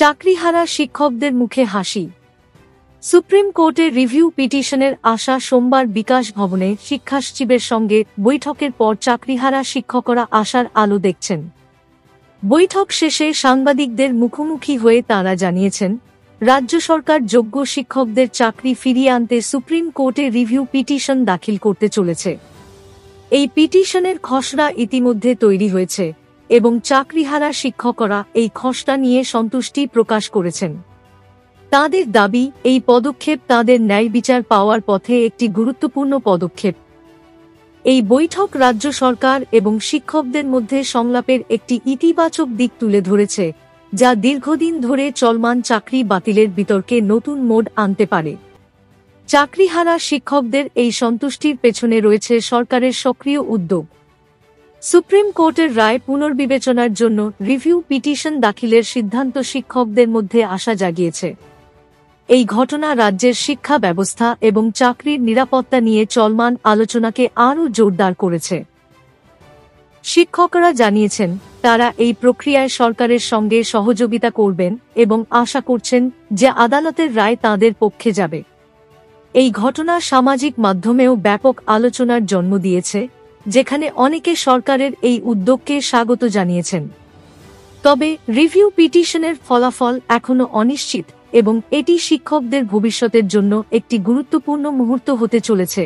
চাকরিহারা শিক্ষকদের মুখে হাসি। সুপ্রিম কোর্টের রিভিউ পিটিশনের আশা সোমবার বিকাশ ভবনে শিক্ষা সচিবের সঙ্গে বৈঠকের পর চাকরিহারা শিক্ষকরা আশার আলো দেখছেন। বৈঠক শেষে সাংবাদিকদের মুখোমুখি হয়ে তাঁরা জানিয়েছেন, রাজ্য সরকার যোগ্য শিক্ষকদের চাকরি ফিরিয়ে আনতে সুপ্রিম কোর্টে রিভিউ পিটিশন দাখিল করতে চলেছে। এই পিটিশনের খসড়া ইতিমধ্যে তৈরি হয়েছে এবং চাকরিহারা শিক্ষকরা এই খসড়া নিয়ে সন্তুষ্টি প্রকাশ করেছেন। তাঁদের দাবি, এই পদক্ষেপ তাঁদের ন্যায় বিচার পাওয়ার পথে একটি গুরুত্বপূর্ণ পদক্ষেপ। এই বৈঠক রাজ্য সরকার এবং শিক্ষকদের মধ্যে সংলাপের একটি ইতিবাচক দিক তুলে ধরেছে, যা দীর্ঘদিন ধরে চলমান চাকরি বাতিলের বিতর্কে নতুন মোড় আনতে পারে। চাকরিহারা শিক্ষকদের এই সন্তুষ্টির পেছনে রয়েছে সরকারের সক্রিয় উদ্যোগ। সুপ্রিম কোর্টের রায় পুনর্বিবেচনার জন্য রিভিউ পিটিশন দাখিলের সিদ্ধান্ত শিক্ষকদের মধ্যে আশা জাগিয়েছে। এই ঘটনা রাজ্যের শিক্ষা ব্যবস্থা এবং চাকরির নিরাপত্তা নিয়ে চলমান আলোচনাকে আরও জোরদার করেছে। শিক্ষকরা জানিয়েছেন, তারা এই প্রক্রিয়ায় সরকারের সঙ্গে সহযোগিতা করবেন এবং আশা করছেন যে আদালতের রায় তাঁদের পক্ষে যাবে। এই ঘটনা সামাজিক মাধ্যমেও ব্যাপক আলোচনার জন্ম দিয়েছে, যেখানে অনেকে সরকারের এই উদ্যোগকে স্বাগত জানিয়েছেন। তবে রিভিউ পিটিশনের ফলাফল এখনও অনিশ্চিত এবং এটি শিক্ষকদের ভবিষ্যতের জন্য একটি গুরুত্বপূর্ণ মুহূর্ত হতে চলেছে।